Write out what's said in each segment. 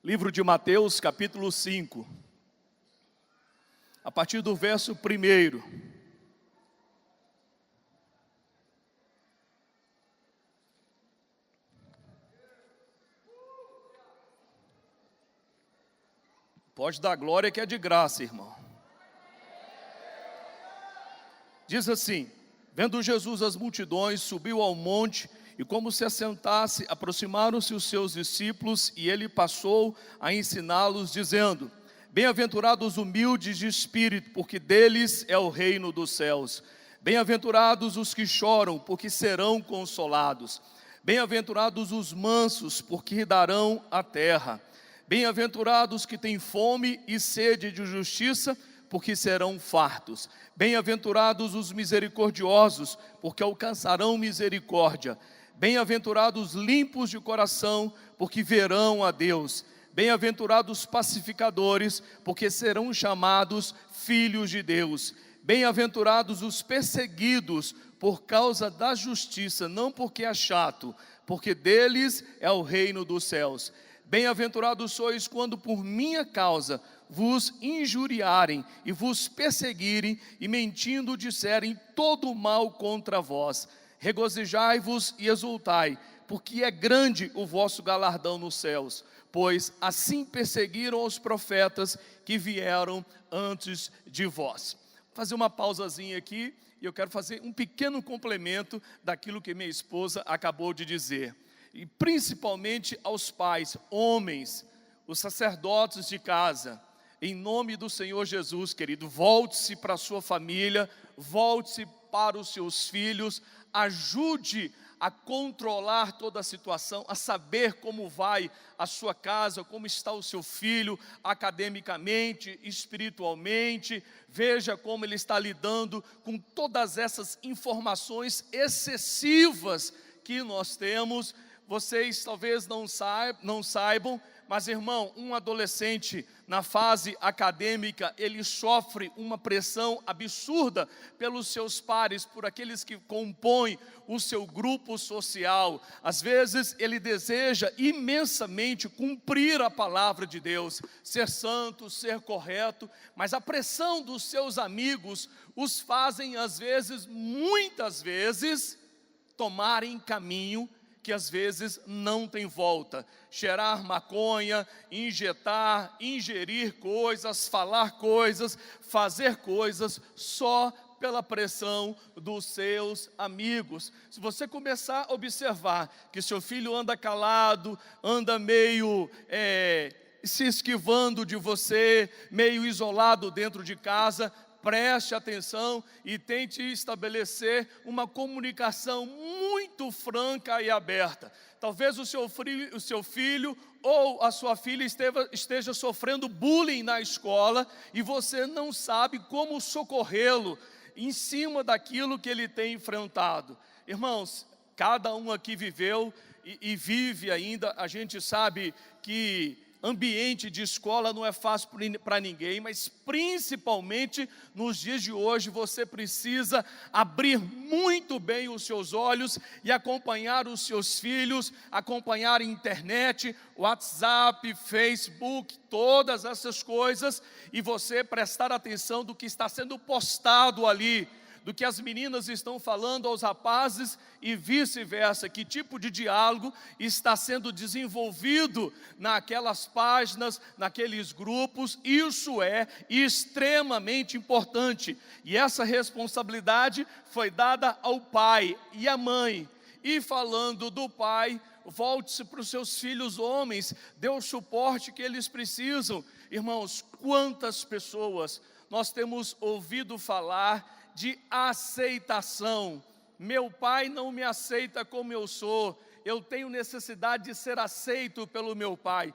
Livro de Mateus, capítulo 5, a partir do verso 1. Pode dar glória que é de graça, irmão. Diz assim: vendo Jesus as multidões, subiu ao monte, e como se assentasse, aproximaram-se os seus discípulos, e ele passou a ensiná-los, dizendo: bem-aventurados os humildes de espírito, porque deles é o reino dos céus. Bem-aventurados os que choram, porque serão consolados. Bem-aventurados os mansos, porque herdarão a terra. Bem-aventurados que têm fome e sede de justiça, porque serão fartos. Bem-aventurados os misericordiosos, porque alcançarão misericórdia. Bem-aventurados limpos de coração, porque verão a Deus. Bem-aventurados pacificadores, porque serão chamados filhos de Deus. Bem-aventurados os perseguidos por causa da justiça, não porque é chato, porque deles é o reino dos céus. Bem-aventurados sois quando por minha causa vos injuriarem e vos perseguirem e mentindo disserem todo o mal contra vós. Regozijai-vos e exultai, porque é grande o vosso galardão nos céus, pois assim perseguiram os profetas que vieram antes de vós. Vou fazer uma pausazinha aqui e eu quero fazer um pequeno complemento daquilo que minha esposa acabou de dizer. E principalmente aos pais, homens, os sacerdotes de casa, em nome do Senhor Jesus, querido, volte-se para a sua família, volte-se para os seus filhos, ajude a controlar toda a situação, a saber como vai a sua casa, como está o seu filho academicamente, espiritualmente, veja como ele está lidando com todas essas informações excessivas que nós temos. Vocês talvez não saibam, mas irmão, um adolescente na fase acadêmica, ele sofre uma pressão absurda pelos seus pares, por aqueles que compõem o seu grupo social. Às vezes ele deseja imensamente cumprir a palavra de Deus, ser santo, ser correto, mas a pressão dos seus amigos os fazem às vezes, muitas vezes, tomarem caminho que às vezes não tem volta. Cheirar maconha, injetar, ingerir coisas, falar coisas, fazer coisas só pela pressão dos seus amigos. Se você começar a observar que seu filho anda calado, anda meio se esquivando de você, meio isolado dentro de casa, preste atenção e tente estabelecer uma comunicação muito franca e aberta. Talvez o seu filho ou a sua filha esteja sofrendo bullying na escola e você não sabe como socorrê-lo em cima daquilo que ele tem enfrentado. Irmãos, cada um aqui viveu e vive ainda, a gente sabe que ambiente de escola não é fácil para ninguém, mas principalmente nos dias de hoje você precisa abrir muito bem os seus olhos e acompanhar os seus filhos, acompanhar a internet, WhatsApp, Facebook, todas essas coisas, e você prestar atenção do que está sendo postado ali, do que as meninas estão falando aos rapazes e vice-versa, que tipo de diálogo está sendo desenvolvido naquelas páginas, naqueles grupos. Isso é extremamente importante, e essa responsabilidade foi dada ao pai e à mãe. E falando do pai, volte-se para os seus filhos homens, dê o suporte que eles precisam. Irmãos, quantas pessoas nós temos ouvido falar de aceitação. Meu pai não me aceita como eu sou, eu tenho necessidade de ser aceito pelo meu pai.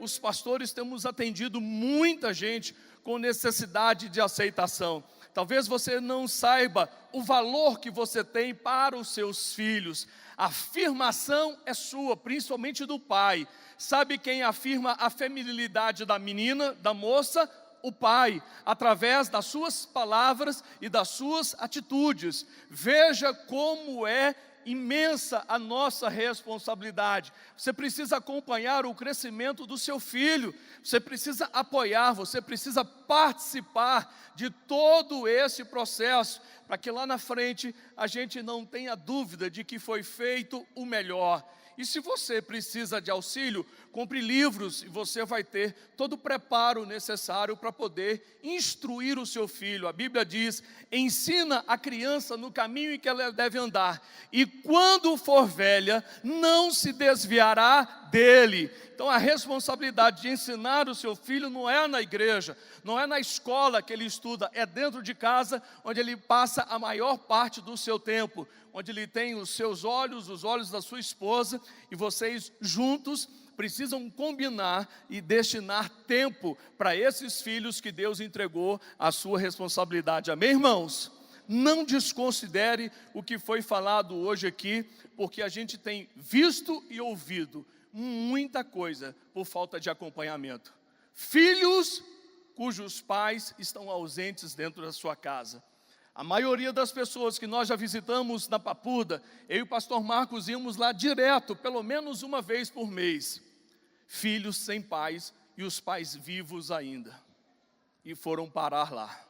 Os pastores, temos atendido muita gente com necessidade de aceitação. Talvez você não saiba o valor que você tem para os seus filhos. A afirmação é sua, principalmente do pai. Sabe quem afirma a feminilidade da menina, da moça? O pai, através das suas palavras e das suas atitudes. Veja como é imensa a nossa responsabilidade. Você precisa acompanhar o crescimento do seu filho, você precisa apoiar, você precisa participar de todo esse processo, para que lá na frente a gente não tenha dúvida de que foi feito o melhor. E se você precisa de auxílio, compre livros e você vai ter todo o preparo necessário para poder instruir o seu filho. A Bíblia diz: ensina a criança no caminho em que ela deve andar, e quando for velha, não se desviará dele. Então a responsabilidade de ensinar o seu filho não é na igreja, não é na escola que ele estuda, é dentro de casa, onde ele passa a maior parte do seu tempo, onde ele tem os seus olhos, os olhos da sua esposa, e vocês juntos precisam combinar e destinar tempo para esses filhos que Deus entregou à sua responsabilidade. Amém, irmãos? Não desconsidere o que foi falado hoje aqui, porque a gente tem visto e ouvido muita coisa por falta de acompanhamento. Filhos cujos pais estão ausentes dentro da sua casa. A maioria das pessoas que nós já visitamos na Papuda, eu e o pastor Marcos íamos lá direto, pelo menos uma vez por mês. Filhos sem pais e os pais vivos ainda, e foram parar lá.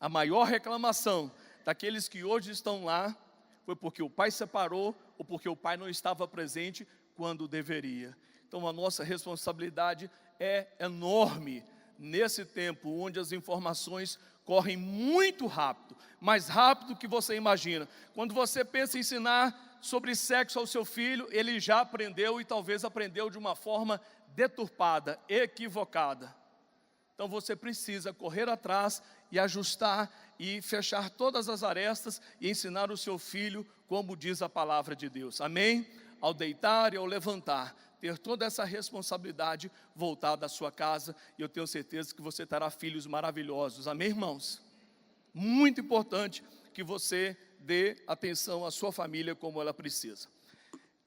A maior reclamação daqueles que hoje estão lá foi porque o pai separou ou porque o pai não estava presente quando deveria. Então a nossa responsabilidade é enorme nesse tempo onde as informações correm muito rápido, mais rápido que você imagina. Quando você pensa em ensinar sobre sexo ao seu filho, ele já aprendeu e talvez aprendeu de uma forma deturpada, equivocada. Então você precisa correr atrás e ajustar e fechar todas as arestas e ensinar o seu filho como diz a palavra de Deus. Amém? Ao deitar e ao levantar, ter toda essa responsabilidade voltada à sua casa, e eu tenho certeza que você terá filhos maravilhosos. Amém, irmãos? Muito importante que você dê atenção à sua família como ela precisa.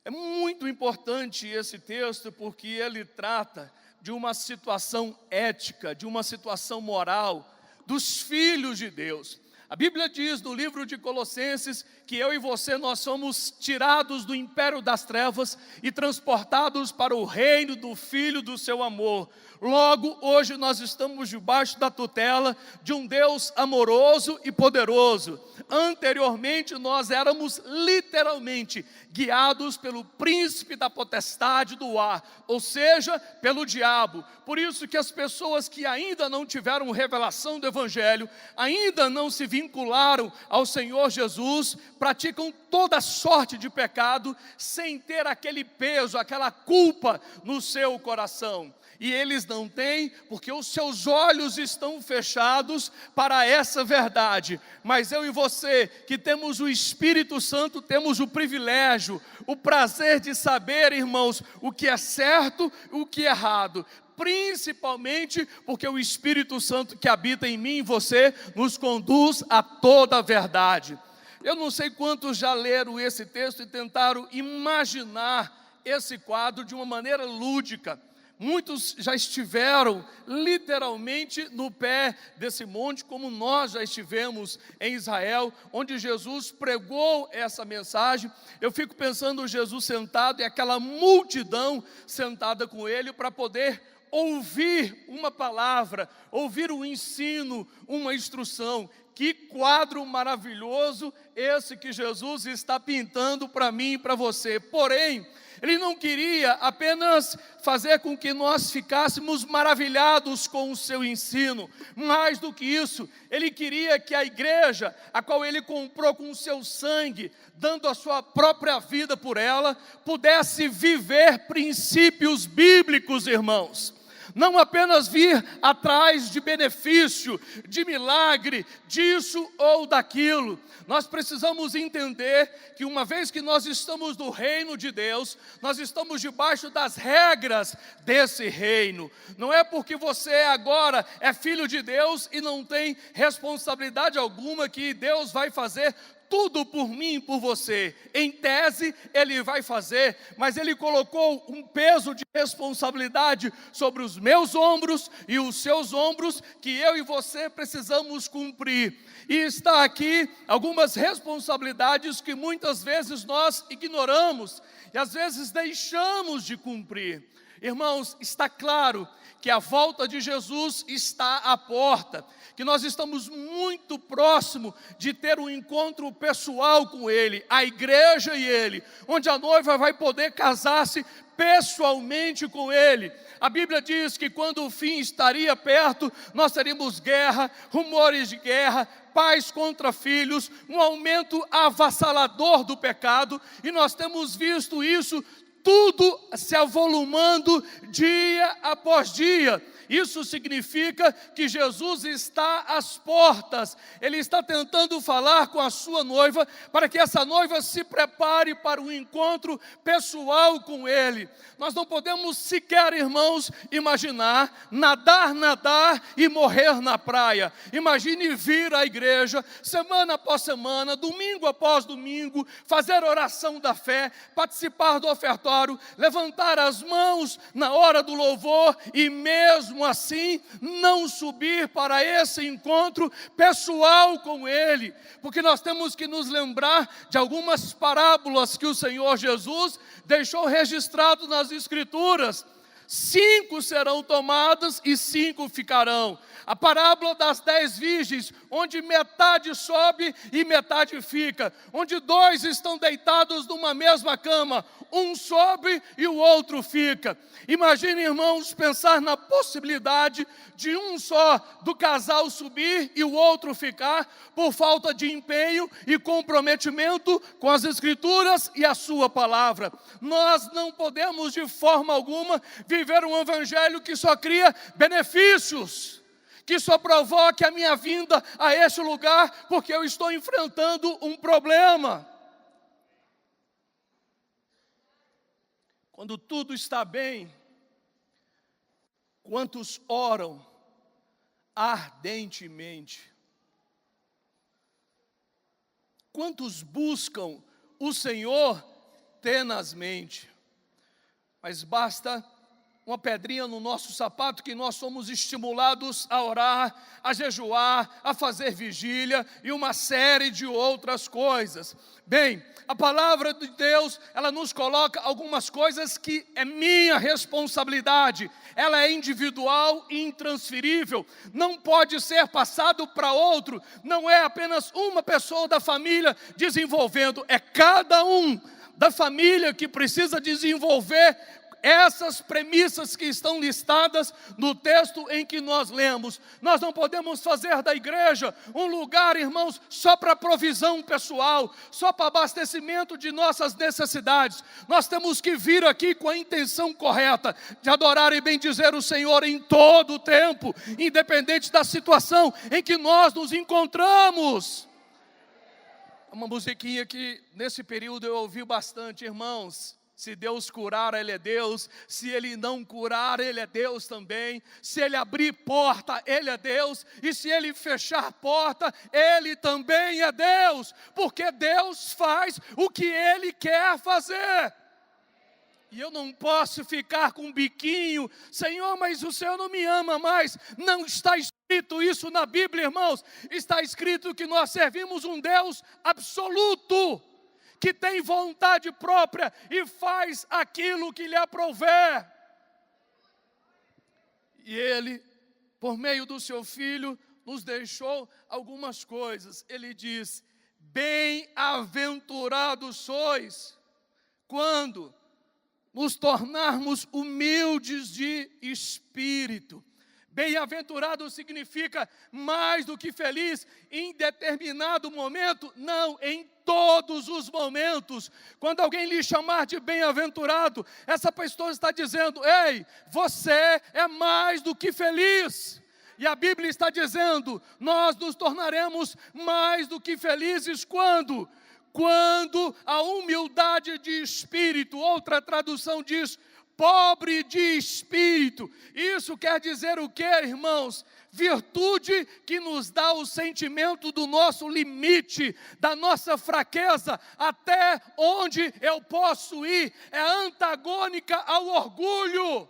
É muito importante esse texto porque ele trata de uma situação ética, de uma situação moral dos filhos de Deus. A Bíblia diz no livro de Colossenses que eu e você, nós somos tirados do império das trevas e transportados para o reino do Filho do seu amor. Logo, hoje nós estamos debaixo da tutela de um Deus amoroso e poderoso. Anteriormente nós éramos literalmente guiados pelo príncipe da potestade do ar, ou seja, pelo diabo. Por isso que as pessoas que ainda não tiveram revelação do Evangelho, ainda não se vincularam ao Senhor Jesus, praticam toda sorte de pecado, sem ter aquele peso, aquela culpa no seu coração. E eles não têm, porque os seus olhos estão fechados para essa verdade. Mas eu e você, que temos o Espírito Santo, temos o privilégio, o prazer de saber, irmãos, o que é certo e o que é errado. Principalmente porque o Espírito Santo que habita em mim e você, nos conduz a toda a verdade. Eu não sei quantos já leram esse texto e tentaram imaginar esse quadro de uma maneira lúdica. Muitos já estiveram literalmente no pé desse monte, como nós já estivemos em Israel, onde Jesus pregou essa mensagem. Eu fico pensando Jesus sentado e aquela multidão sentada com ele para poder ouvir uma palavra, ouvir um ensino, uma instrução. Que quadro maravilhoso esse que Jesus está pintando para mim e para você. Porém, ele não queria apenas fazer com que nós ficássemos maravilhados com o seu ensino. Mais do que isso, ele queria que a igreja, a qual ele comprou com o seu sangue, dando a sua própria vida por ela, pudesse viver princípios bíblicos, irmãos. Não apenas vir atrás de benefício, de milagre, disso ou daquilo. Nós precisamos entender que uma vez que nós estamos no reino de Deus, nós estamos debaixo das regras desse reino. Não é porque você agora é filho de Deus e não tem responsabilidade alguma que Deus vai fazer tudo por mim e por você. Em tese, Ele vai fazer, mas Ele colocou um peso de responsabilidade sobre os meus ombros e os seus ombros, que eu e você precisamos cumprir. E está aqui algumas responsabilidades que muitas vezes nós ignoramos e às vezes deixamos de cumprir. Irmãos, está claro que a volta de Jesus está à porta, que nós estamos muito próximo de ter um encontro pessoal com Ele, a igreja e Ele, onde a noiva vai poder casar-se pessoalmente com Ele. A Bíblia diz que quando o fim estaria perto, nós teríamos guerra, rumores de guerra, pais contra filhos, um aumento avassalador do pecado, e nós temos visto isso tudo se avolumando dia após dia. Isso significa que Jesus está às portas. Ele está tentando falar com a sua noiva, para que essa noiva se prepare para um encontro pessoal com Ele. Nós não podemos sequer, irmãos, imaginar nadar e morrer na praia. Imagine vir à igreja, semana após semana, domingo após domingo, fazer oração da fé, participar do ofertório, levantar as mãos na hora do louvor e mesmo assim não subir para esse encontro pessoal com Ele, porque nós temos que nos lembrar de algumas parábolas que o Senhor Jesus deixou registrado nas Escrituras. 5 serão tomadas e 5 ficarão. A parábola das 10 virgens, onde metade sobe e metade fica, onde 2 estão deitados numa mesma cama, um sobe e o outro fica. Imagine, irmãos, pensar na possibilidade de um só do casal subir e o outro ficar, por falta de empenho e comprometimento com as Escrituras e a sua palavra. Nós não podemos de forma alguma viver um evangelho que só cria benefícios, que só provoque a minha vinda a este lugar porque eu estou enfrentando um problema. Quando tudo está bem, quantos oram ardentemente? Quantos buscam o Senhor tenazmente? Mas basta uma pedrinha no nosso sapato que nós somos estimulados a orar, a jejuar, a fazer vigília e uma série de outras coisas. Bem, a palavra de Deus, ela nos coloca algumas coisas que é minha responsabilidade. Ela é individual e intransferível, não pode ser passado para outro, não é apenas uma pessoa da família desenvolvendo, é cada um da família que precisa desenvolver essas premissas que estão listadas no texto em que nós lemos. Nós não podemos fazer da igreja um lugar, irmãos, só para provisão pessoal, só para abastecimento de nossas necessidades. Nós temos que vir aqui com a intenção correta de adorar e bendizer o Senhor em todo o tempo, independente da situação em que nós nos encontramos. Uma musiquinha que nesse período eu ouvi bastante, irmãos. Se Deus curar, Ele é Deus. Se Ele não curar, Ele é Deus também. Se Ele abrir porta, Ele é Deus. E se Ele fechar porta, Ele também é Deus. Porque Deus faz o que Ele quer fazer. E eu não posso ficar com um biquinho, Senhor, mas o Senhor não me ama mais. Não está escrito isso na Bíblia, irmãos. Está escrito que nós servimos um Deus absoluto, que tem vontade própria e faz aquilo que lhe aprouver. E Ele, por meio do seu Filho, nos deixou algumas coisas. Ele diz: bem-aventurados sois, quando nos tornarmos humildes de espírito. Bem-aventurado significa mais do que feliz em determinado momento, não, em todos os momentos. Quando alguém lhe chamar de bem-aventurado, essa pessoa está dizendo: ei, você é mais do que feliz. E a Bíblia está dizendo: nós nos tornaremos mais do que felizes quando? Quando a humildade de espírito, outra tradução diz, pobre de espírito. Isso quer dizer o que, irmãos? Virtude que nos dá o sentimento do nosso limite, da nossa fraqueza, até onde eu posso ir, é antagônica ao orgulho.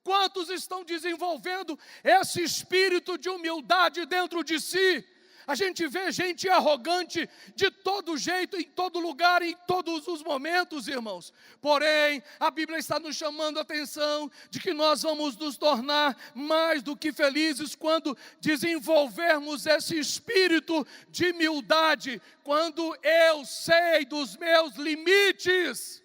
Quantos estão desenvolvendo esse espírito de humildade dentro de si? A gente vê gente arrogante de todo jeito, em todo lugar, em todos os momentos, irmãos. Porém, a Bíblia está nos chamando a atenção de que nós vamos nos tornar mais do que felizes quando desenvolvermos esse espírito de humildade, quando eu sei dos meus limites.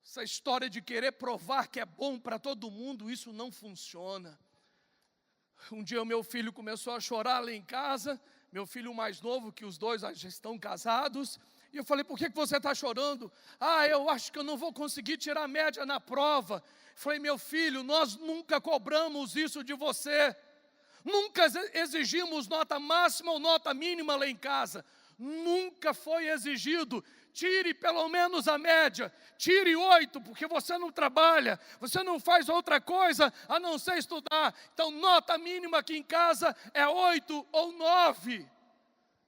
Essa história de querer provar que é bom para todo mundo, isso não funciona. Um dia o meu filho começou a chorar lá em casa, meu filho mais novo, que os dois já estão casados, e eu falei, por que você está chorando? Eu acho que eu não vou conseguir tirar a média na prova. Eu falei, meu filho, nós nunca cobramos isso de você, nunca exigimos nota máxima ou nota mínima lá em casa, nunca foi exigido. Tire pelo menos a média, tire 8, porque você não trabalha, você não faz outra coisa a não ser estudar. Então, nota mínima aqui em casa é 8 ou 9.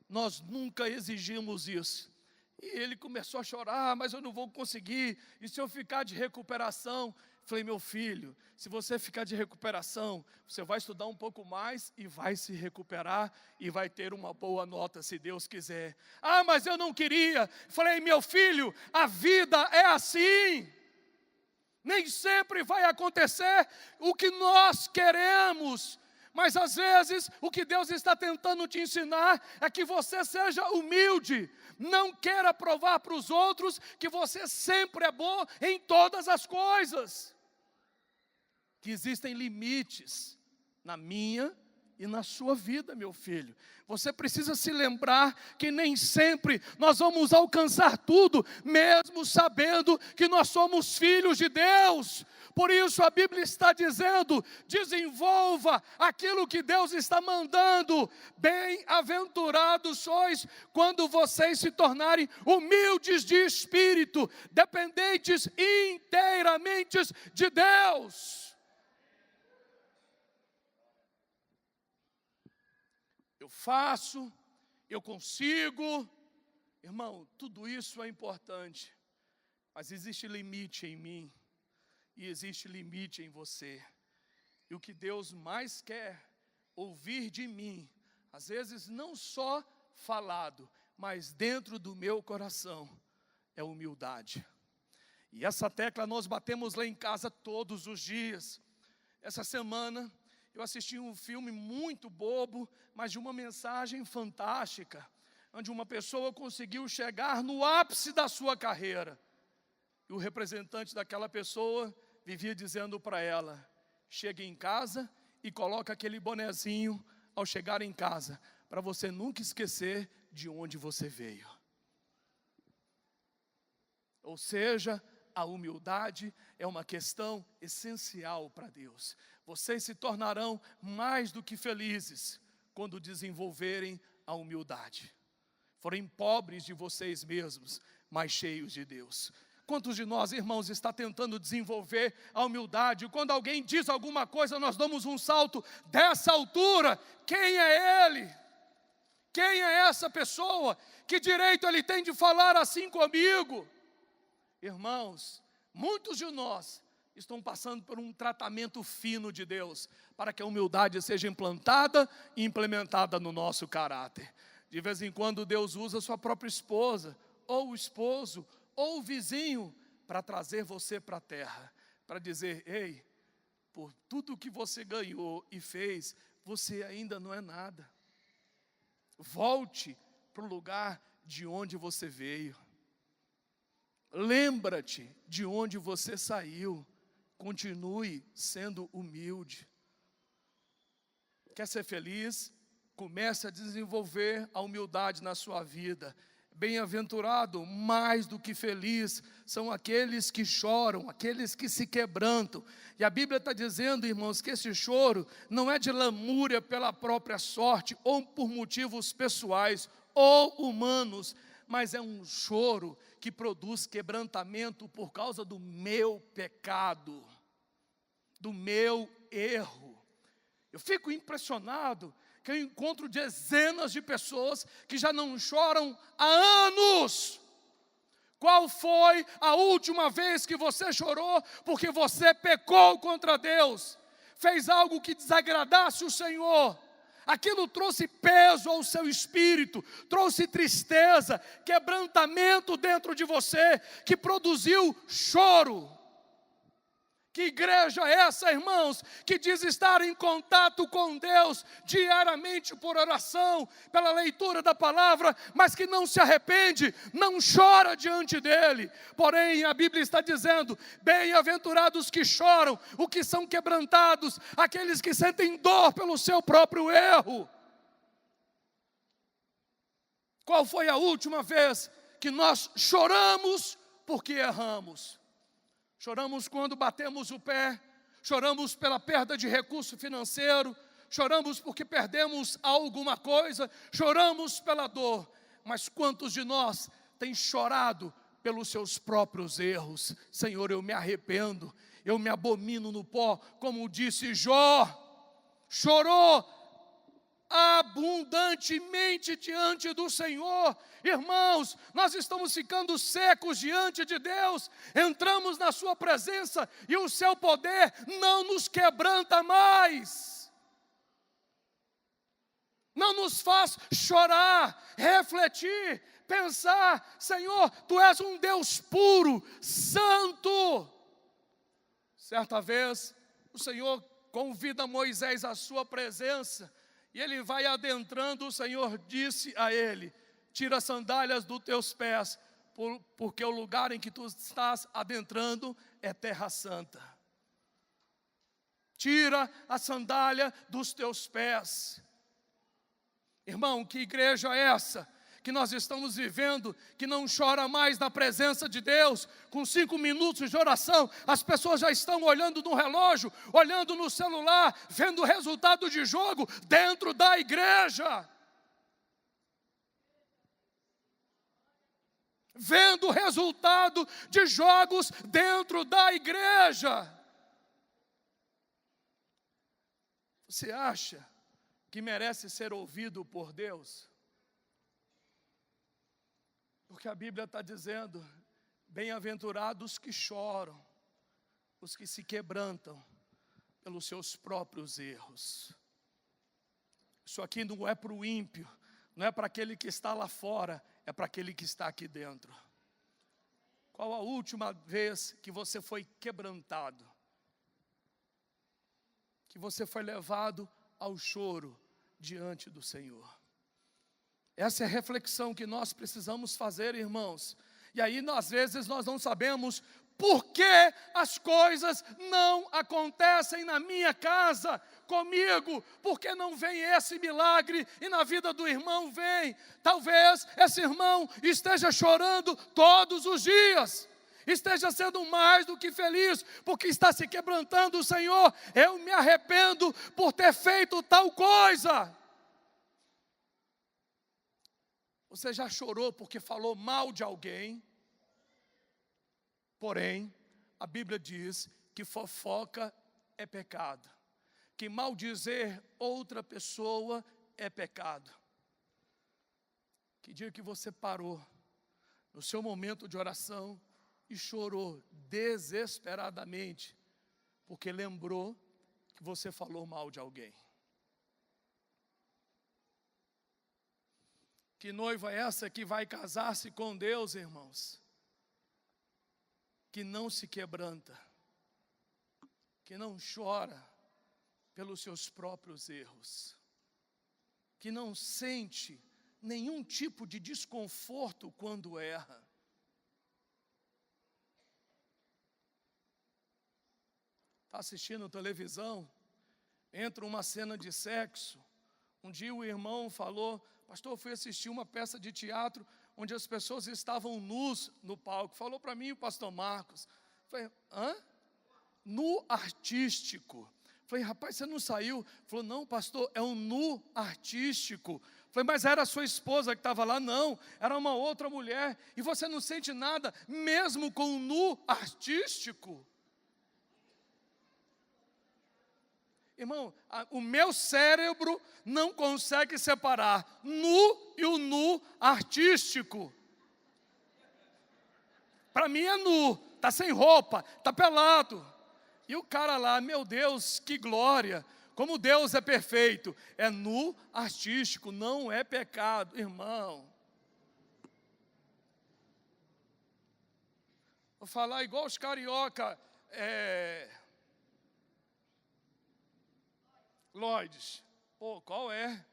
Nós nunca exigimos isso. E ele começou a chorar, mas eu não vou conseguir, e se eu ficar de recuperação? Falei, meu filho, se você ficar de recuperação, você vai estudar um pouco mais e vai se recuperar e vai ter uma boa nota, se Deus quiser. Mas eu não queria. Falei, meu filho, a vida é assim. Nem sempre vai acontecer o que nós queremos, mas às vezes o que Deus está tentando te ensinar é que você seja humilde. Não queira provar para os outros que você sempre é bom em todas as coisas. Que existem limites na minha e na sua vida, meu filho. Você precisa se lembrar que nem sempre nós vamos alcançar tudo, mesmo sabendo que nós somos filhos de Deus. Por isso a Bíblia está dizendo, desenvolva aquilo que Deus está mandando. Bem-aventurados sois quando vocês se tornarem humildes de espírito, dependentes inteiramente de Deus. Eu faço, eu consigo. Irmão, tudo isso é importante, mas existe limite em mim e existe limite em você. E o que Deus mais quer ouvir de mim, às vezes não só falado, mas dentro do meu coração, é humildade. E essa tecla nós batemos lá em casa todos os dias. Essa semana eu assisti um filme muito bobo, mas de uma mensagem fantástica, onde uma pessoa conseguiu chegar no ápice da sua carreira. E o representante daquela pessoa vivia dizendo para ela, chegue em casa e coloque aquele bonezinho ao chegar em casa, para você nunca esquecer de onde você veio. Ou seja, a humildade é uma questão essencial para Deus. Vocês se tornarão mais do que felizes quando desenvolverem a humildade. Forem pobres de vocês mesmos, mas cheios de Deus. Quantos de nós, irmãos, está tentando desenvolver a humildade? Quando alguém diz alguma coisa, nós damos um salto dessa altura. Quem é ele? Quem é essa pessoa? Que direito ele tem de falar assim comigo? Irmãos, muitos de nós estão passando por um tratamento fino de Deus, para que a humildade seja implantada e implementada no nosso caráter. De vez em quando Deus usa sua própria esposa, ou o esposo, ou o vizinho, para trazer você para a terra, para dizer, ei, por tudo que você ganhou e fez, você ainda não é nada. Volte para o lugar de onde você veio. Lembra-te de onde você saiu. Continue sendo humilde. Quer ser feliz? Comece a desenvolver a humildade na sua vida. Bem-aventurado, mais do que feliz, são aqueles que choram, aqueles que se quebrantam. E a Bíblia está dizendo, irmãos, que esse choro não é de lamúria pela própria sorte, ou por motivos pessoais ou humanos, mas é um choro que produz quebrantamento por causa do meu pecado, do meu erro. Eu fico impressionado que eu encontro dezenas de pessoas que já não choram há anos. Qual foi a última vez que você chorou porque você pecou contra Deus? Fez algo que desagradasse o Senhor? Aquilo trouxe peso ao seu espírito, trouxe tristeza, quebrantamento dentro de você, que produziu choro. Que igreja é essa, irmãos, que diz estar em contato com Deus diariamente por oração, pela leitura da palavra, mas que não se arrepende, não chora diante dele? Porém, a Bíblia está dizendo: bem-aventurados que choram, os que são quebrantados, aqueles que sentem dor pelo seu próprio erro. Qual foi a última vez que nós choramos porque erramos? Choramos quando batemos o pé, choramos pela perda de recurso financeiro, choramos porque perdemos alguma coisa, choramos pela dor. Mas quantos de nós têm chorado pelos seus próprios erros? Senhor, eu me arrependo, eu me abomino no pó, como disse Jó. Chorou abundantemente diante do Senhor. Irmãos, nós estamos ficando secos diante de Deus, entramos na sua presença e o seu poder não nos quebranta mais, não nos faz chorar, refletir, pensar: Senhor, Tu és um Deus puro, santo. Certa vez, o Senhor convida Moisés à sua presença, e ele vai adentrando. O Senhor disse a ele: tira as sandálias dos teus pés, porque o lugar em que tu estás adentrando é terra santa. Tira a sandália dos teus pés. Irmão, que igreja é essa que nós estamos vivendo, que não chora mais na presença de Deus? Com 5 minutos de oração, as pessoas já estão olhando no relógio, olhando no celular, vendo o resultado de jogo dentro da igreja, vendo o resultado de jogos dentro da igreja. Você acha que merece ser ouvido por Deus? Porque a Bíblia está dizendo: bem-aventurados que choram, os que se quebrantam pelos seus próprios erros. Isso aqui não é para o ímpio, não é para aquele que está lá fora, é para aquele que está aqui dentro. Qual a última vez que você foi quebrantado? Que você foi levado ao choro diante do Senhor? Essa é a reflexão que nós precisamos fazer, irmãos. E aí, às vezes, nós não sabemos por que as coisas não acontecem na minha casa, comigo. Por que não vem esse milagre e na vida do irmão vem? Talvez esse irmão esteja chorando todos os dias, esteja sendo mais do que feliz, porque está se quebrantando. Senhor, eu me arrependo por ter feito tal coisa. Você já chorou porque falou mal de alguém? Porém, a Bíblia diz que fofoca é pecado, que maldizer outra pessoa é pecado. Que dia que você parou no seu momento de oração e chorou desesperadamente porque lembrou que você falou mal de alguém? Que noiva é essa que vai casar-se com Deus, irmãos? Que não se quebranta, que não chora pelos seus próprios erros, que não sente nenhum tipo de desconforto quando erra. Está assistindo televisão, entra uma cena de sexo. Um dia o irmão falou: pastor, eu fui assistir uma peça de teatro onde as pessoas estavam nus no palco. Falou para mim o pastor Marcos. Falei: hã? Nu artístico. Falei, rapaz, você não saiu? Falou, não, pastor, é um nu artístico. Falei, mas era a sua esposa que estava lá? Não, era uma outra mulher. E você não sente nada, mesmo com um nu artístico? Irmão, o meu cérebro não consegue separar nu e o nu artístico. Para mim é nu, está sem roupa, está pelado. E o cara lá, meu Deus, que glória, como Deus é perfeito. É nu artístico, não é pecado, irmão. Vou falar igual os carioca, Lloyds. Pô, qual é?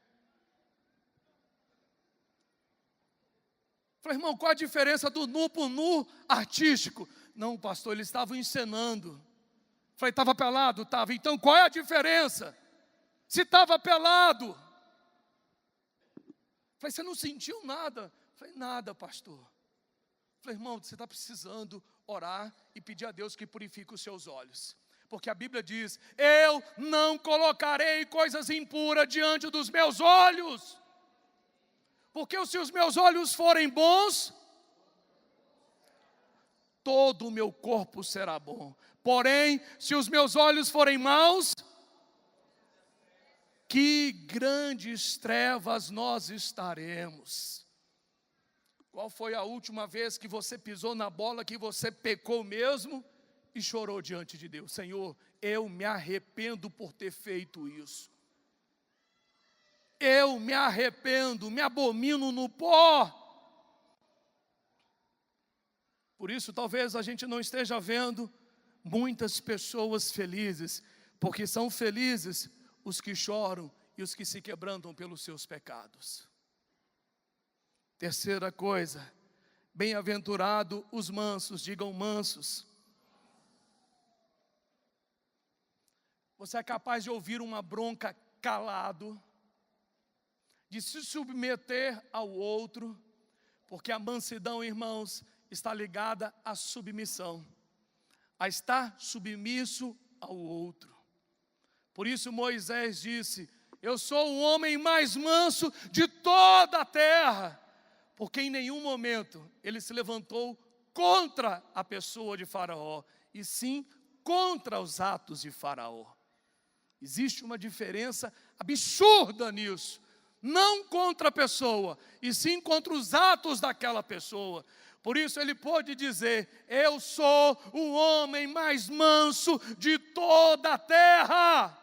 Falei, irmão, qual a diferença do nu para o nu artístico? Não, pastor, eles estavam encenando. Falei, estava pelado? Estava. Então qual é a diferença? Se estava pelado. Falei, você não sentiu nada? Falei, nada, pastor. Falei, irmão, você está precisando orar e pedir a Deus que purifique os seus olhos. Porque a Bíblia diz, eu não colocarei coisas impuras diante dos meus olhos. Porque se os meus olhos forem bons, todo o meu corpo será bom. Porém, se os meus olhos forem maus, que grandes trevas nós estaremos. Qual foi a última vez que você pisou na bola, que você pecou mesmo e chorou diante de Deus? Senhor, eu me arrependo por ter feito isso. Eu me arrependo, me abomino no pó. Por isso talvez a gente não esteja vendo muitas pessoas felizes, porque são felizes os que choram e os que se quebrantam pelos seus pecados. Terceira coisa, bem-aventurado os mansos, digam mansos. Você é capaz de ouvir uma bronca calado, de se submeter ao outro, porque a mansidão, irmãos, está ligada à submissão, a estar submisso ao outro. Por isso Moisés disse, eu sou o homem mais manso de toda a terra, porque em nenhum momento ele se levantou contra a pessoa de Faraó, e sim contra os atos de Faraó. Existe uma diferença absurda nisso, não contra a pessoa, e sim contra os atos daquela pessoa. Por isso ele pôde dizer, eu sou o homem mais manso de toda a terra.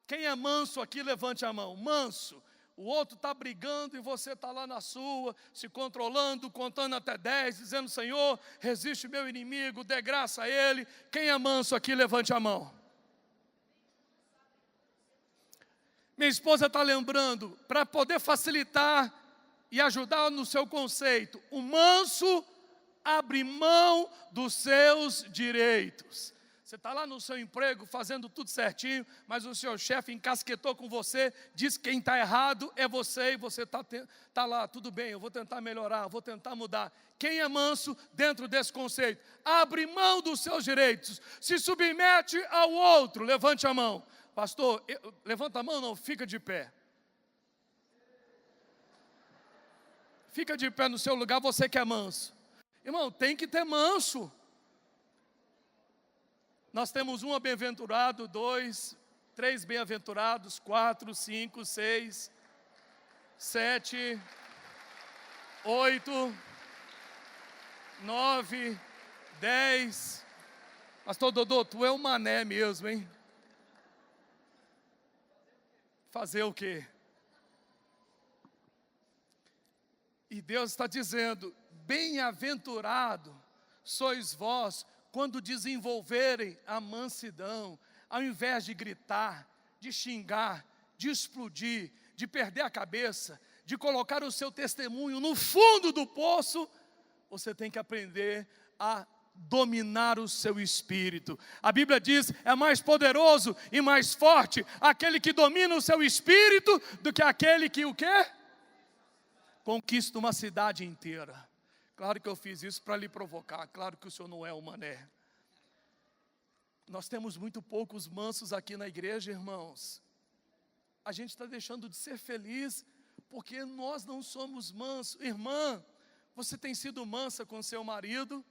Quem é manso aqui, levante a mão. Manso. O outro está brigando e você está lá na sua, se controlando, contando até 10, dizendo, Senhor, resiste meu inimigo, dê graça a ele. Quem é manso aqui, levante a mão. Minha esposa está lembrando, para poder facilitar e ajudar no seu conceito, o manso abre mão dos seus direitos. Você está lá no seu emprego, fazendo tudo certinho, mas o seu chefe encasquetou com você, diz que quem está errado é você, e você está lá, tudo bem, eu vou tentar melhorar, vou tentar mudar. Quem é manso dentro desse conceito? Abre mão dos seus direitos, se submete ao outro. Levante a mão. Pastor, levanta a mão, não, fica de pé. Fica de pé no seu lugar, você que é manso. Irmão, tem que ter manso. Nós temos um bem-aventurado, 2, 3 bem-aventurados, 4, 5, 6, 7, 8, 9, 10. Pastor Dodô, tu é um mané mesmo, hein? Fazer o quê? E Deus está dizendo, bem-aventurado sois vós, quando desenvolverem a mansidão, ao invés de gritar, de xingar, de explodir, de perder a cabeça, de colocar o seu testemunho no fundo do poço, você tem que aprender a dominar o seu espírito. A Bíblia diz, é mais poderoso e mais forte aquele que domina o seu espírito do que aquele que o quê? Conquista uma cidade inteira. Claro que eu fiz isso para lhe provocar, claro que o senhor não é um mané. Nós temos muito poucos mansos aqui na igreja, irmãos. A gente está deixando de ser feliz, porque nós não somos mansos. Irmã, você tem sido mansa com seu marido?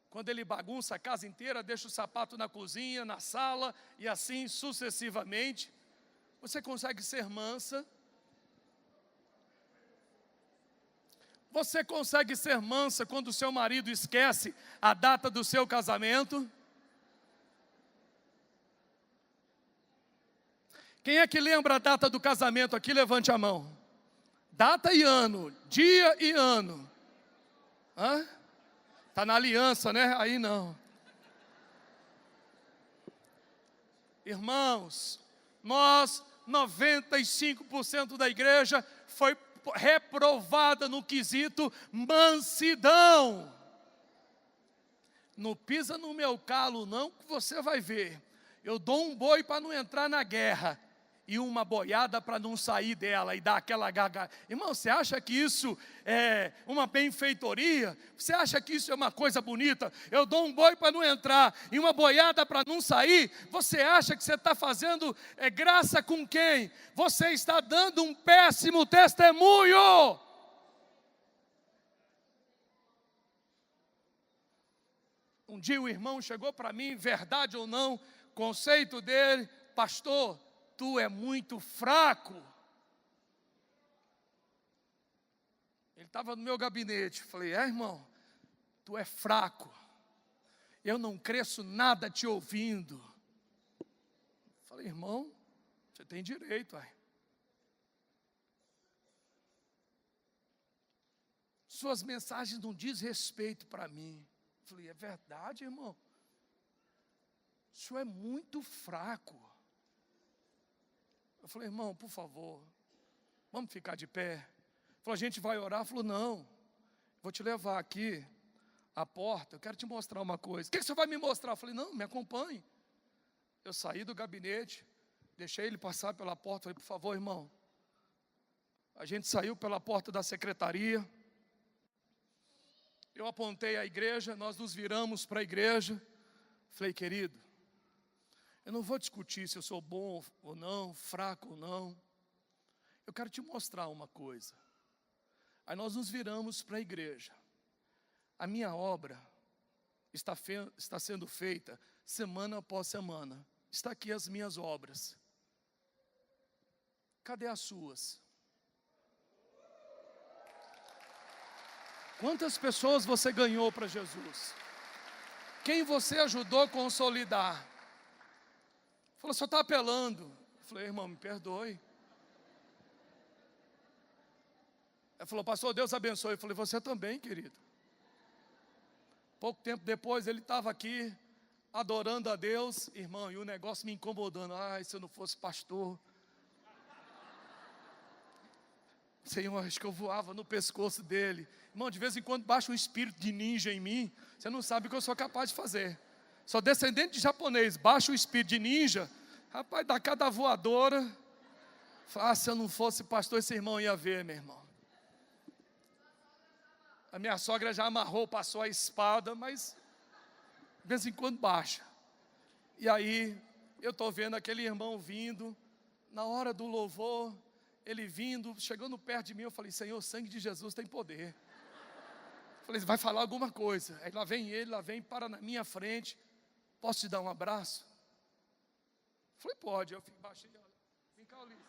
Quando ele bagunça a casa inteira, deixa o sapato na cozinha, na sala, e assim sucessivamente. Você consegue ser mansa? Você consegue ser mansa quando o seu marido esquece a data do seu casamento? Quem é que lembra a data do casamento aqui? Levante a mão. Data e ano, dia e ano. Está na aliança, né? Aí não. Irmãos, nós, 95% da igreja foi reprovada no quesito mansidão. Não pisa no meu calo não, que você vai ver. Eu dou um boi para não entrar na guerra, e uma boiada para não sair dela, e dar aquela gaga. Irmão, você acha que isso é uma benfeitoria? Você acha que isso é uma coisa bonita? Eu dou um boi para não entrar, e uma boiada para não sair. Você acha que você está fazendo graça com quem? Você está dando um péssimo testemunho. Um dia o irmão chegou para mim, verdade ou não, conceito dele: pastor, tu é muito fraco. Ele estava no meu gabinete. Falei: irmão, tu é fraco. Eu não cresço nada te ouvindo. Falei: irmão, você tem direito, Suas mensagens não diz respeito para mim. Falei: é verdade, irmão. O senhor é muito fraco. Eu falei: irmão, por favor, vamos ficar de pé. Ele falou: a gente vai orar. Falou: não, vou te levar aqui à porta, eu quero te mostrar uma coisa. O que você vai me mostrar? Eu falei: não, me acompanhe. Eu saí do gabinete, deixei ele passar pela porta. Falei: por favor, irmão. A gente saiu pela porta da secretaria. Eu apontei a igreja, nós nos viramos para a igreja. Falei: querido, eu não vou discutir se eu sou bom ou não, fraco ou não. Eu quero te mostrar uma coisa. Aí nós nos viramos para a igreja. A minha obra está sendo feita semana após semana. Está aqui as minhas obras. Cadê as suas? Quantas pessoas você ganhou para Jesus? Quem você ajudou a consolidar? Falou: só está apelando. Eu falei: irmão, me perdoe. Ele falou: pastor, Deus abençoe. Eu falei: você também, querido. Pouco tempo depois ele estava aqui adorando a Deus, irmão, e o negócio me incomodando. Se eu não fosse pastor, Senhor, acho que eu voava no pescoço dele. Irmão, de vez em quando baixa um espírito de ninja em mim. Você não sabe o que eu sou capaz de fazer. Sou descendente de japonês, baixa o espírito de ninja. Rapaz, dá cada voadora. Se eu não fosse pastor, esse irmão ia ver, meu irmão. A minha sogra já amarrou, passou a espada, mas de vez em quando baixa. E aí, eu estou vendo aquele irmão vindo, na hora do louvor, ele vindo, chegando perto de mim, eu falei: Senhor, o sangue de Jesus tem poder. Falei: vai falar alguma coisa. Aí lá vem ele, para na minha frente. Posso te dar um abraço? Falei: pode. Eu baixei, vem cá, Ulisses.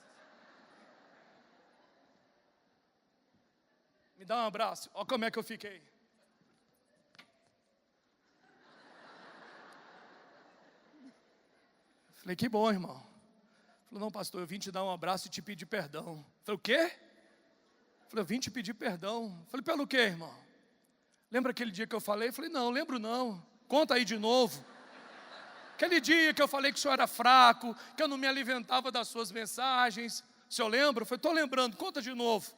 Me dá um abraço. Olha como é que eu fiquei. Falei: que bom, irmão. Falei: não, pastor, eu vim te dar um abraço e te pedir perdão. Falei: o quê? Falei: eu vim te pedir perdão. Falei: pelo quê, irmão? Lembra aquele dia que eu falei? Falei: não, lembro não. Conta aí de novo. Aquele dia que eu falei que o senhor era fraco, que eu não me alimentava das suas mensagens. O senhor lembra? Eu falei: estou lembrando, conta de novo.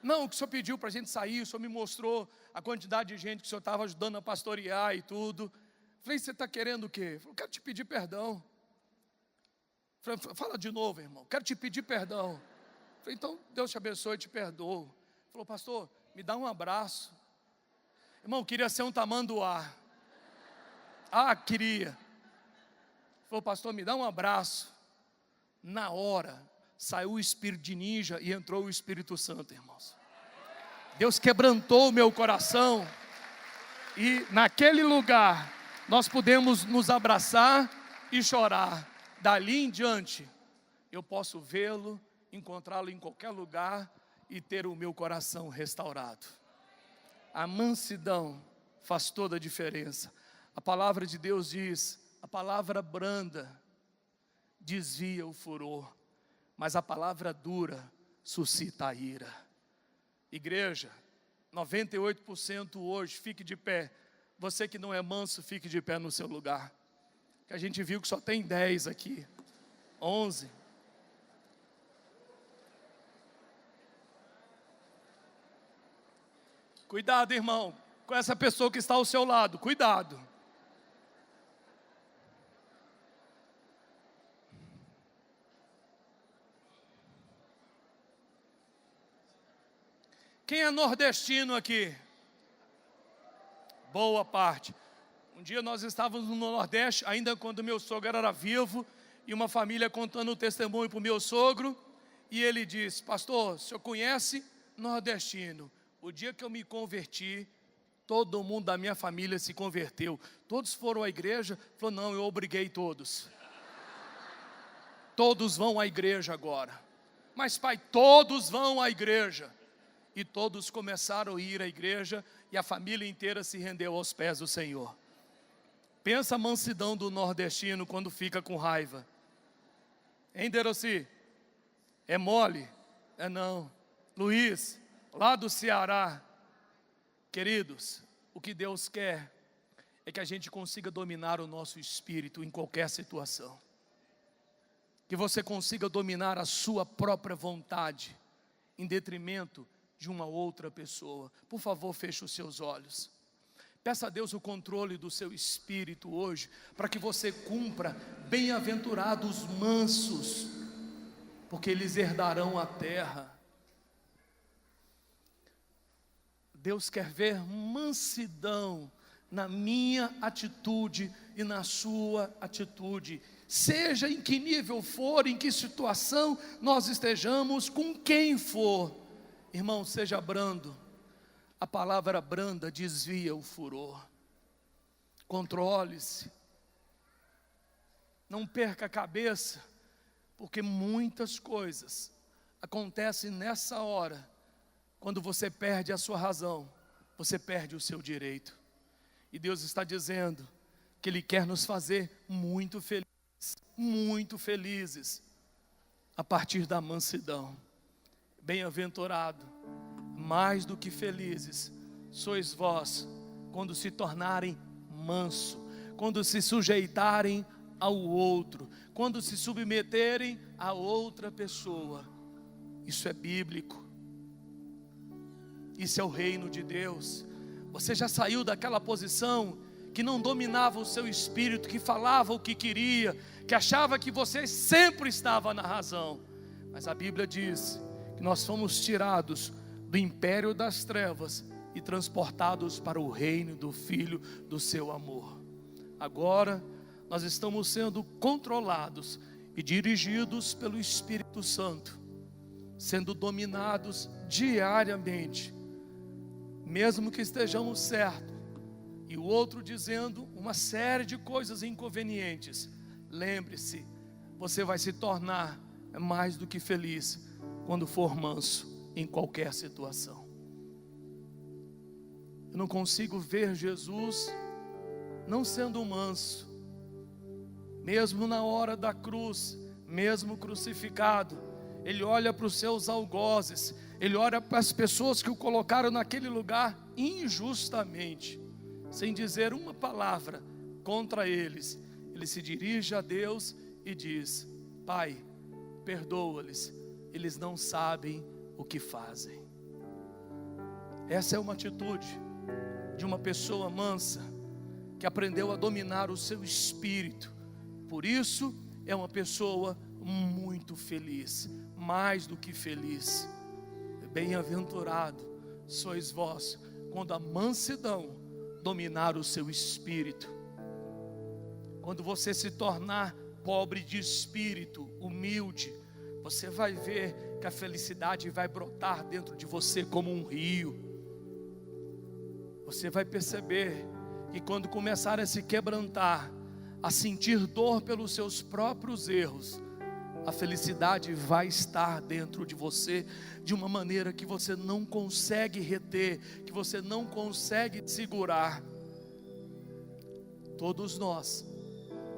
Não, o que o senhor pediu para a gente sair, o senhor me mostrou a quantidade de gente que o senhor estava ajudando a pastorear e tudo. Falei: você está querendo o quê? Falei: quero te pedir perdão. Falei: fala de novo, irmão, quero te pedir perdão. Falei: então Deus te abençoe e te perdoa. Falou: pastor, me dá um abraço. Irmão, queria ser um tamanduá. Queria. falou: pastor, me dá um abraço. Na hora, saiu o espírito de ninja e entrou o Espírito Santo, irmãos. Deus quebrantou o meu coração. E naquele lugar, nós pudemos nos abraçar e chorar. Dali em diante, eu posso vê-lo, encontrá-lo em qualquer lugar e ter o meu coração restaurado. A mansidão faz toda a diferença. A palavra de Deus diz: a palavra branda desvia o furor, mas a palavra dura suscita a ira. Igreja, 98% hoje, fique de pé. Você que não é manso, fique de pé no seu lugar. Que a gente viu que só tem 10 aqui, 11. Cuidado, irmão, com essa pessoa que está ao seu lado, cuidado. Quem é nordestino aqui? Boa parte. Um dia nós estávamos no Nordeste, ainda quando meu sogro era vivo, e uma família contando o testemunho para o meu sogro, e ele disse: pastor, o senhor conhece nordestino? O dia que eu me converti, todo mundo da minha família se converteu. Todos foram à igreja? Falou: não, eu obriguei todos. Todos vão à igreja agora. Mas pai, todos vão à igreja. E todos começaram a ir à igreja, e a família inteira se rendeu aos pés do Senhor. Pensa a mansidão do nordestino quando fica com raiva. Hein, Deroci? É mole? É não. Luiz, lá do Ceará. Queridos, o que Deus quer é que a gente consiga dominar o nosso espírito em qualquer situação. Que você consiga dominar a sua própria vontade, em detrimento de uma outra pessoa. Por favor, feche os seus olhos. Peça a Deus o controle do seu espírito hoje, para que você cumpra: bem-aventurados mansos, porque eles herdarão a terra. Deus quer ver mansidão na minha atitude e na sua atitude. Seja em que nível for, em que situação nós estejamos, com quem for. Irmão, seja brando. A palavra branda desvia o furor. Controle-se. Não perca a cabeça, porque muitas coisas acontecem nessa hora. Quando você perde a sua razão, você perde o seu direito. E Deus está dizendo que Ele quer nos fazer muito felizes, a partir da mansidão. Bem-aventurado, mais do que felizes, sois vós, quando se tornarem manso, quando se sujeitarem ao outro, quando se submeterem a outra pessoa. Isso é bíblico. Isso é o reino de Deus. Você já saiu daquela posição que não dominava o seu espírito, que falava o que queria, que achava que você sempre estava na razão. Mas a Bíblia diz que nós fomos tirados do império das trevas e transportados para o reino do Filho do seu amor. Agora nós estamos sendo controlados e dirigidos pelo Espírito Santo, sendo dominados diariamente. Mesmo que estejamos certos e o outro dizendo uma série de coisas inconvenientes, lembre-se, você vai se tornar mais do que feliz quando for manso em qualquer situação. Eu não consigo ver Jesus não sendo manso, mesmo na hora da cruz, mesmo crucificado. Ele olha para os seus algozes, ele olha para as pessoas que o colocaram naquele lugar injustamente, sem dizer uma palavra contra eles. Ele se dirige a Deus e diz: Pai, perdoa-lhes, eles não sabem o que fazem. Essa é uma atitude de uma pessoa mansa, que aprendeu a dominar o seu espírito. Por isso é uma pessoa muito feliz, mais do que feliz. Bem-aventurado sois vós, quando a mansidão dominar o seu espírito. Quando você se tornar pobre de espírito, humilde, você vai ver que a felicidade vai brotar dentro de você como um rio. Você vai perceber que quando começar a se quebrantar, a sentir dor pelos seus próprios erros, a felicidade vai estar dentro de você de uma maneira que você não consegue reter, que você não consegue segurar. Todos nós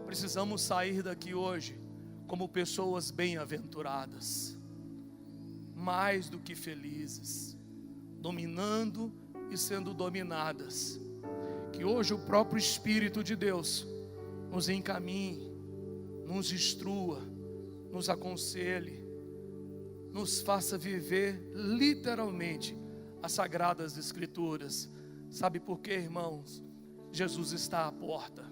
precisamos sair daqui hoje como pessoas bem-aventuradas, mais do que felizes, dominando e sendo dominadas. Que hoje o próprio Espírito de Deus nos encaminhe, nos instrua, nos aconselhe, nos faça viver literalmente as Sagradas Escrituras. Sabe por quê, irmãos? Jesus está à porta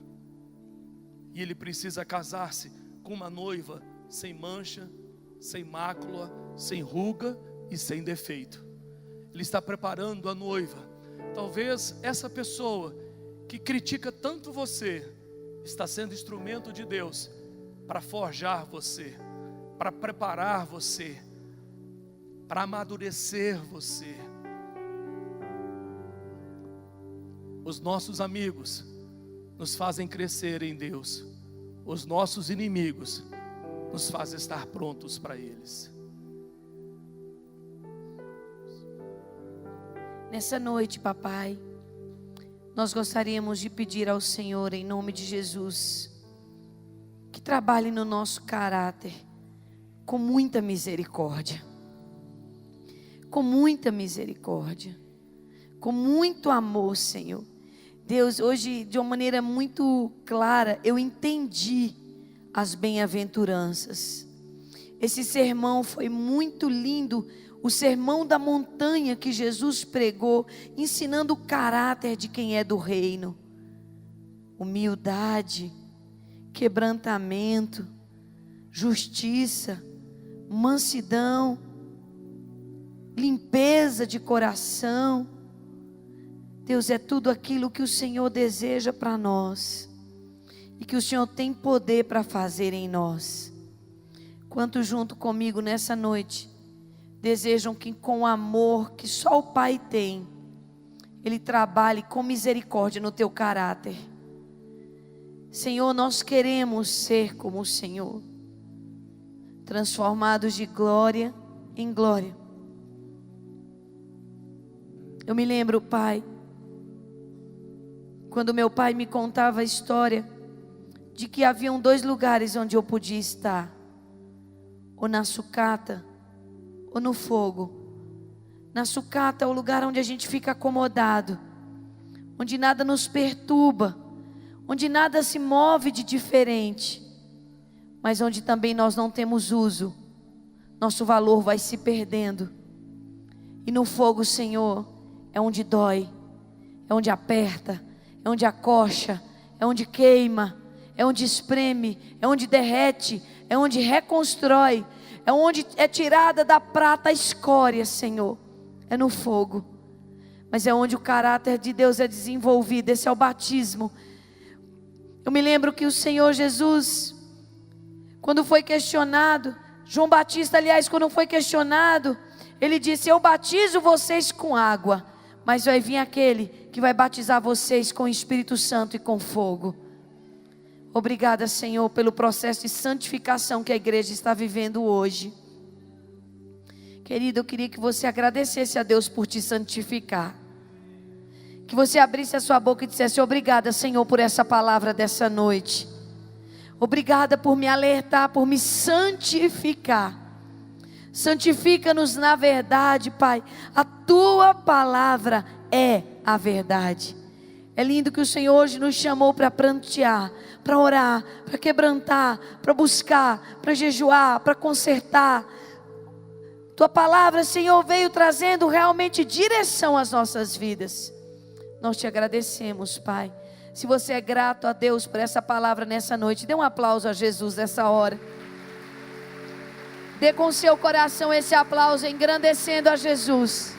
e Ele precisa casar-se com uma noiva sem mancha, sem mácula, sem ruga e sem defeito. Ele está preparando a noiva. Talvez essa pessoa que critica tanto você está sendo instrumento de Deus para forjar você, para preparar você, para amadurecer você. Os nossos amigos nos fazem crescer em Deus. Os nossos inimigos nos fazem estar prontos para eles. Nessa noite, papai, nós gostaríamos de pedir ao Senhor, em nome de Jesus, que trabalhe no nosso caráter com muita misericórdia, com muita misericórdia, com muito amor, Senhor. Deus, hoje de uma maneira muito clara, eu entendi as bem-aventuranças. Esse sermão foi muito lindo, o sermão da montanha que Jesus pregou, ensinando o caráter de quem é do reino. Humildade, quebrantamento, justiça, mansidão, limpeza de coração. Deus, é tudo aquilo que o Senhor deseja para nós e que o Senhor tem poder para fazer em nós. Quantos junto comigo nessa noite desejam que com o amor que só o Pai tem, Ele trabalhe com misericórdia no teu caráter. Senhor, nós queremos ser como o Senhor, transformados de glória em glória. Eu me lembro, Pai, quando meu pai me contava a história de que haviam 2 lugares onde eu podia estar, ou na sucata, ou no fogo. Na sucata é o lugar onde a gente fica acomodado, onde nada nos perturba, onde nada se move de diferente, mas onde também nós não temos uso, nosso valor vai se perdendo. E no fogo, Senhor, é onde dói, é onde aperta, é onde acocha, é onde queima, é onde espreme, é onde derrete, é onde reconstrói, é onde é tirada da prata a escória, Senhor. É no fogo, mas é onde o caráter de Deus é desenvolvido. Esse é o batismo. Eu me lembro que o Senhor Jesus, quando foi questionado, João Batista, aliás, quando foi questionado, ele disse: eu batizo vocês com água, mas vai vir aquele que vai batizar vocês com o Espírito Santo e com fogo. Obrigada, Senhor, pelo processo de santificação que a igreja está vivendo hoje. Querido, eu queria que você agradecesse a Deus por te santificar. Que você abrisse a sua boca e dissesse: obrigada, Senhor, por essa palavra dessa noite. Obrigada por me alertar, por me santificar. Santifica-nos na verdade, Pai. A tua palavra é a verdade. É lindo que o Senhor hoje nos chamou para prantear, para orar, para quebrantar, para buscar, para jejuar, para consertar. Tua palavra, Senhor, veio trazendo realmente direção às nossas vidas. Nós te agradecemos, Pai. Se você é grato a Deus por essa palavra nessa noite, dê um aplauso a Jesus nessa hora. Dê com seu coração esse aplauso, engrandecendo a Jesus.